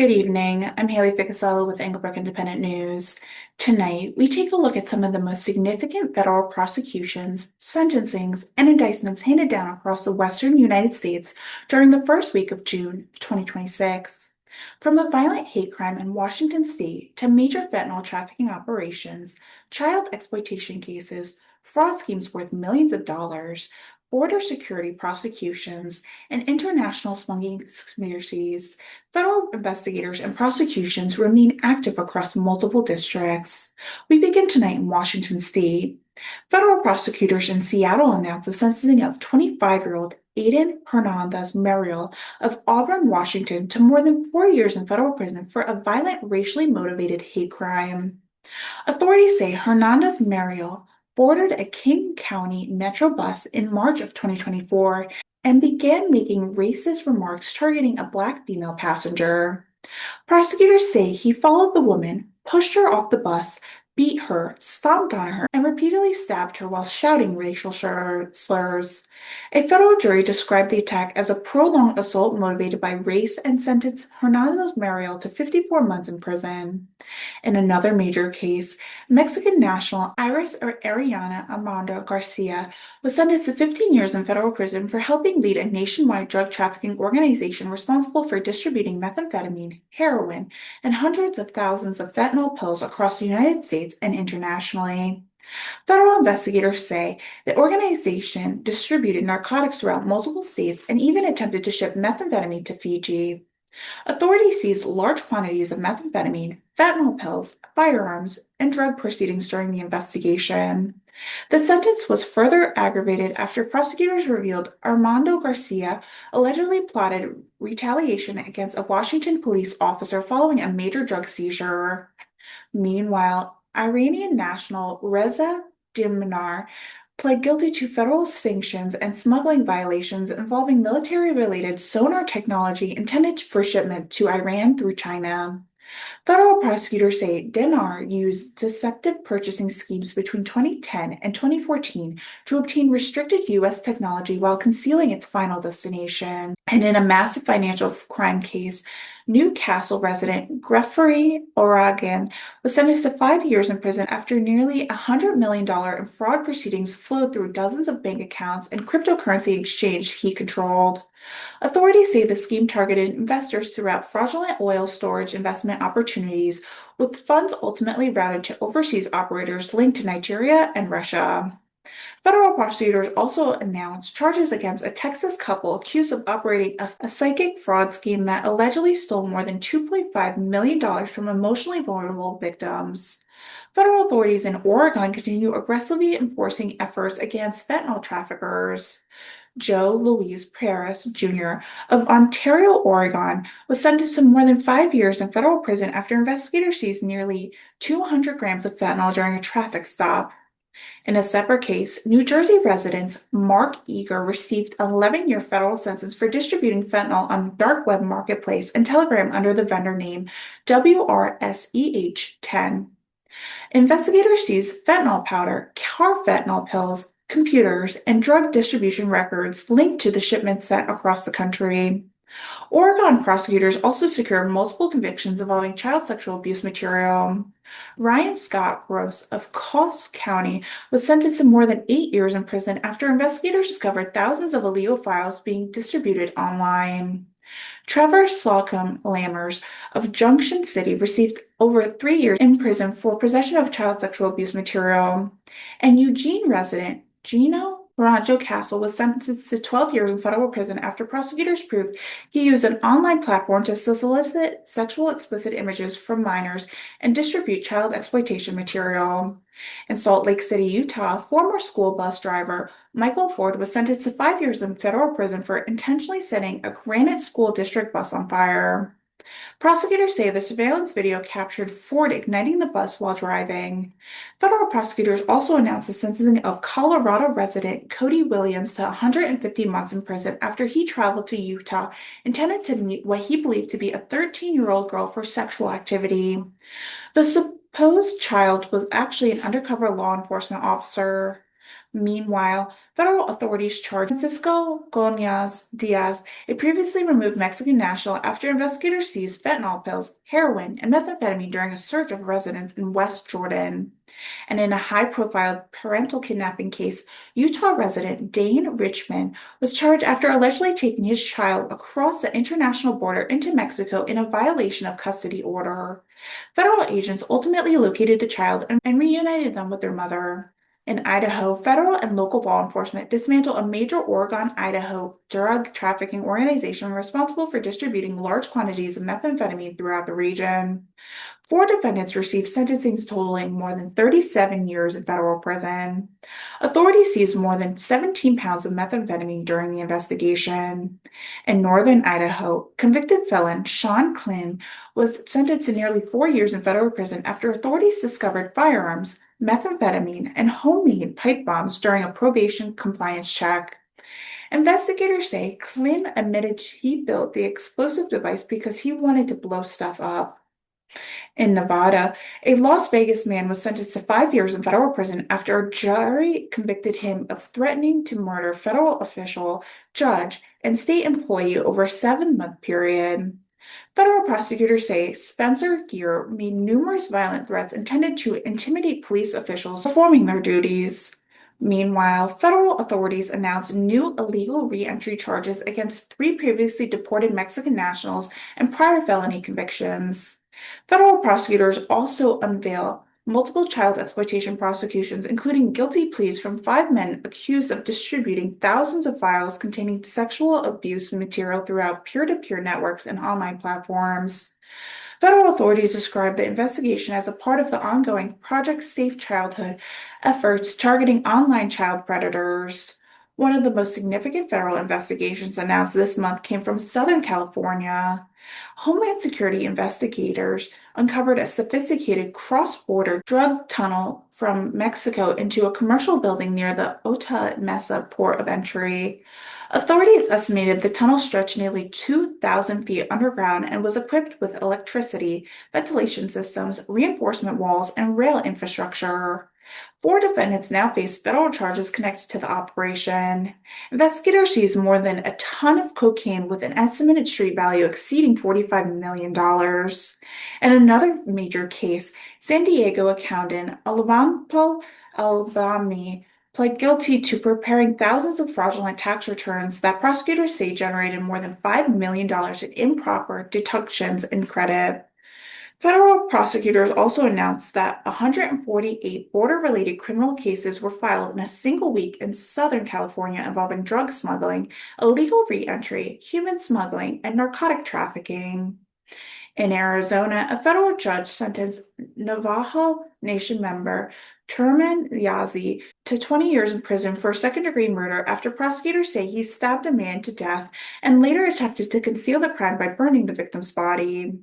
Good evening. I'm Haylee Ficuciello with Englebrook Independent News. Tonight, we take a look at some of the most significant federal prosecutions, sentencings, and indictments handed down across the Western United States during the first week of June of 2026. From a violent hate crime in Washington state to major fentanyl trafficking operations, child exploitation cases, fraud schemes worth millions of dollars, border security prosecutions, and international smuggling conspiracies. Federal investigators and prosecutions remain active across multiple districts. We begin tonight in Washington state. Federal prosecutors in Seattle announced the sentencing of 25-year-old Aiden Hernandez Mariel of Auburn, Washington, to more than 4 years in federal prison for a violent, racially motivated hate crime. Authorities say Hernandez Mariel boarded a King County Metro bus in March of 2024 and began making racist remarks targeting a Black female passenger. Prosecutors say he followed the woman, pushed her off the bus, beat her, stomped on her, and repeatedly stabbed her while shouting racial slurs. A federal jury described the attack as a prolonged assault motivated by race and sentenced Hernandez Mariel to 54 months in prison. In another major case, Mexican national Iris or Ariana Armando Garcia was sentenced to 15 years in federal prison for helping lead a nationwide drug trafficking organization responsible for distributing methamphetamine, heroin, and hundreds of thousands of fentanyl pills across the United States and internationally. Federal investigators say the organization distributed narcotics throughout multiple states and even attempted to ship methamphetamine to Fiji. Authorities seized large quantities of methamphetamine, fentanyl pills, firearms, and drug proceedings during the investigation. The sentence was further aggravated after prosecutors revealed Armando Garcia allegedly plotted retaliation against a Washington police officer following a major drug seizure. Meanwhile, Iranian national Reza Dimnar pled guilty to federal sanctions and smuggling violations involving military-related sonar technology intended for shipment to Iran through China. Federal prosecutors say Dinar used deceptive purchasing schemes between 2010 and 2014 to obtain restricted U.S. technology while concealing its final destination. And in a massive financial crime case, Newcastle resident Geoffrey O'Regan was sentenced to 5 years in prison after nearly $100 million in fraud proceedings flowed through dozens of bank accounts and cryptocurrency exchange he controlled. Authorities say the scheme targeted investors throughout fraudulent oil storage investment opportunities, with funds ultimately routed to overseas operators linked to Nigeria and Russia. Federal prosecutors also announced charges against a Texas couple accused of operating a psychic fraud scheme that allegedly stole more than $2.5 million from emotionally vulnerable victims. Federal authorities in Oregon continue aggressively enforcing efforts against fentanyl traffickers. Joe Louis Paris Jr. of Ontario, Oregon, was sentenced to more than 5 years in federal prison after investigators seized nearly 200 grams of fentanyl during a traffic stop. In a separate case, New Jersey resident Mark Eager received an 11-year federal sentence for distributing fentanyl on dark web marketplace and Telegram under the vendor name WRSEH10. Investigators seized fentanyl powder, carfentanil pills, computers, and drug distribution records linked to the shipments sent across the country. Oregon prosecutors also secured multiple convictions involving child sexual abuse material. Ryan Scott Gross of Coss County was sentenced to more than 8 years in prison after investigators discovered thousands of illegal files being distributed online. Trevor Slocum Lammers of Junction City received over 3 years in prison for possession of child sexual abuse material. And Eugene resident Gino Rancho Castle was sentenced to 12 years in federal prison after prosecutors proved he used an online platform to solicit sexual explicit images from minors and distribute child exploitation material. In Salt Lake City, Utah, former school bus driver Michael Ford was sentenced to 5 years in federal prison for intentionally setting a Granite School District bus on fire. Prosecutors say the surveillance video captured Ford igniting the bus while driving. Federal prosecutors also announced the sentencing of Colorado resident Cody Williams to 150 months in prison after he traveled to Utah intended to meet what he believed to be a 13-year-old girl for sexual activity. The supposed child was actually an undercover law enforcement officer. Meanwhile, federal authorities charged Francisco Gonzalez Diaz, a previously removed Mexican national, after investigators seized fentanyl pills, heroin, and methamphetamine during a search of residence in West Jordan. And in a high-profile parental kidnapping case, Utah resident Dane Richmond was charged after allegedly taking his child across the international border into Mexico in a violation of custody order. Federal agents ultimately located the child and reunited them with their mother. In Idaho, federal and local law enforcement dismantled a major Oregon, Idaho drug trafficking organization responsible for distributing large quantities of methamphetamine throughout the region. Four defendants received sentencings totaling more than 37 years in federal prison. Authorities seized more than 17 pounds of methamphetamine during the investigation. In northern Idaho, convicted felon Sean Klin was sentenced to nearly 4 years in federal prison after authorities discovered firearms, methamphetamine, and homemade pipe bombs during a probation compliance check. Investigators say Klin admitted he built the explosive device because he wanted to blow stuff up. In Nevada, a Las Vegas man was sentenced to 5 years in federal prison after a jury convicted him of threatening to murder federal official, judge, and state employee over a 7-month period. Federal prosecutors say Spencer Gear made numerous violent threats intended to intimidate police officials performing their duties. Meanwhile, federal authorities announced new illegal re-entry charges against 3 previously deported Mexican nationals and prior felony convictions. Federal prosecutors also unveil multiple child exploitation prosecutions, including guilty pleas from 5 men accused of distributing thousands of files containing sexual abuse material throughout peer-to-peer networks and online platforms. Federal authorities described the investigation as a part of the ongoing Project Safe Childhood efforts targeting online child predators. One of the most significant federal investigations announced this month came from Southern California. Homeland Security investigators uncovered a sophisticated cross-border drug tunnel from Mexico into a commercial building near the Ota Mesa port of entry. Authorities estimated the tunnel stretched nearly 2,000 feet underground and was equipped with electricity, ventilation systems, reinforcement walls, and rail infrastructure. 4 defendants now face federal charges connected to the operation. Investigators seized more than a ton of cocaine with an estimated street value exceeding $45 million. In another major case, San Diego accountant Alvampo Albami pled guilty to preparing thousands of fraudulent tax returns that prosecutors say generated more than $5 million in improper deductions and credit. Federal prosecutors also announced that 148 border-related criminal cases were filed in a single week in Southern California involving drug smuggling, illegal re-entry, human smuggling, and narcotic trafficking. In Arizona, a federal judge sentenced Navajo Nation member Turman Yazi to 20 years in prison for second-degree murder after prosecutors say he stabbed a man to death and later attempted to conceal the crime by burning the victim's body.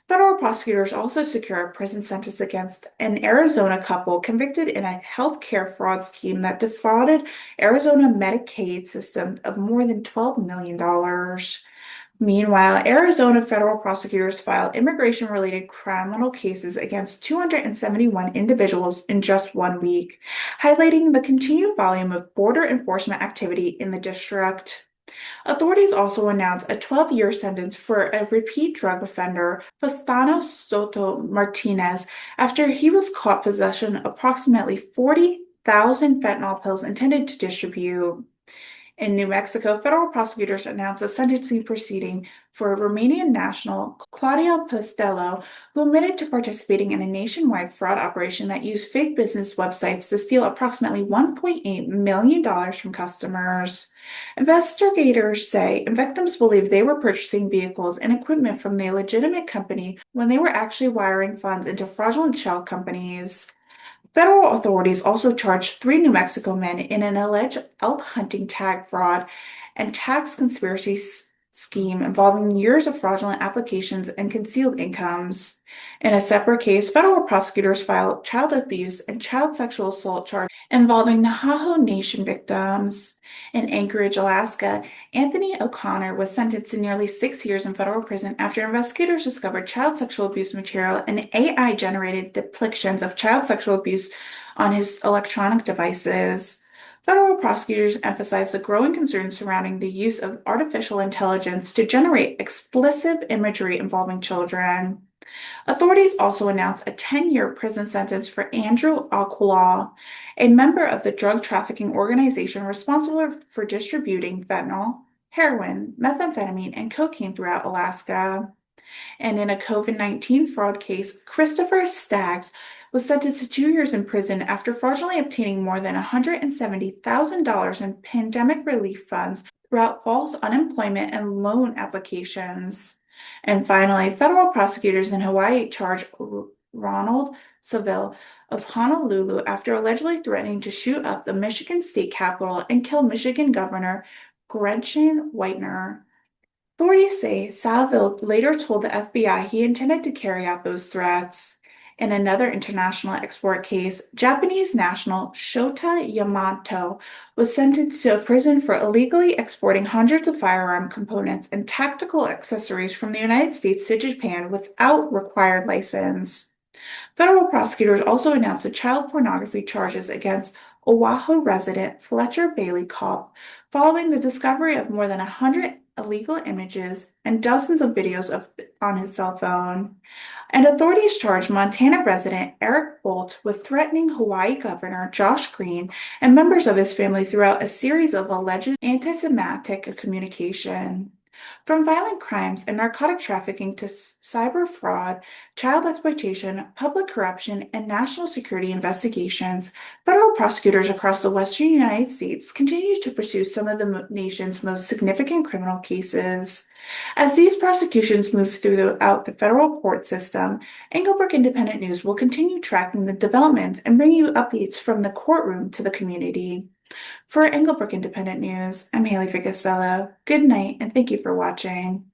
Federal prosecutors also secured a prison sentence against an Arizona couple convicted in a healthcare fraud scheme that defrauded Arizona Medicaid system of more than $12 million. Meanwhile, Arizona federal prosecutors filed immigration-related criminal cases against 271 individuals in just 1 week, highlighting the continued volume of border enforcement activity in the district. Authorities also announced a 12-year sentence for a repeat drug offender, Faustino Soto Martinez, after he was caught possession of approximately 40,000 fentanyl pills intended to distribute. In New Mexico, federal prosecutors announced a sentencing proceeding for Romanian national Claudio Pistello, who admitted to participating in a nationwide fraud operation that used fake business websites to steal approximately $1.8 million from customers. Investigators say victims believed they were purchasing vehicles and equipment from the legitimate company when they were actually wiring funds into fraudulent shell companies. Federal authorities also charged 3 New Mexico men in an alleged elk hunting tag fraud and tax conspiracy scheme involving years of fraudulent applications and concealed incomes. In a separate case, federal prosecutors filed child abuse and child sexual assault charges involving Navajo Nation victims. In Anchorage, Alaska, Anthony O'Connor was sentenced to nearly 6 years in federal prison after investigators discovered child sexual abuse material and AI-generated depictions of child sexual abuse on his electronic devices. Federal prosecutors emphasize the growing concerns surrounding the use of artificial intelligence to generate explicit imagery involving children. Authorities also announced a 10-year prison sentence for Andrew Aquila, a member of the drug trafficking organization responsible for distributing fentanyl, heroin, methamphetamine, and cocaine throughout Alaska. And in a COVID-19 fraud case, Christopher Staggs was sentenced to 2 years in prison after fraudulently obtaining more than $170,000 in pandemic relief funds throughout false unemployment and loan applications. And finally, federal prosecutors in Hawaii charged Ronald Saville of Honolulu after allegedly threatening to shoot up the Michigan state capitol and kill Michigan Governor Gretchen Whitmer. Authorities say Saville later told the FBI he intended to carry out those threats. In another international export case, Japanese national Shota Yamato was sentenced to prison for illegally exporting hundreds of firearm components and tactical accessories from the United States to Japan without required license. Federal prosecutors also announced the child pornography charges against Oahu resident Fletcher Bailey Kopp following the discovery of more than 100 illegal images and dozens of videos on his cell phone. And authorities charged Montana resident Eric Bolt with threatening Hawaii Governor Josh Green and members of his family throughout a series of alleged anti-Semitic communication. From violent crimes and narcotic trafficking to cyber fraud, child exploitation, public corruption, and national security investigations, federal prosecutors across the western United States continue to pursue some of the nation's most significant criminal cases. As these prosecutions move throughout the federal court system, Englebrook Independent News will continue tracking the developments and bring you updates from the courtroom to the community. For Englebrook Independent News, I'm Haylee Ficuciello. Good night, and thank you for watching.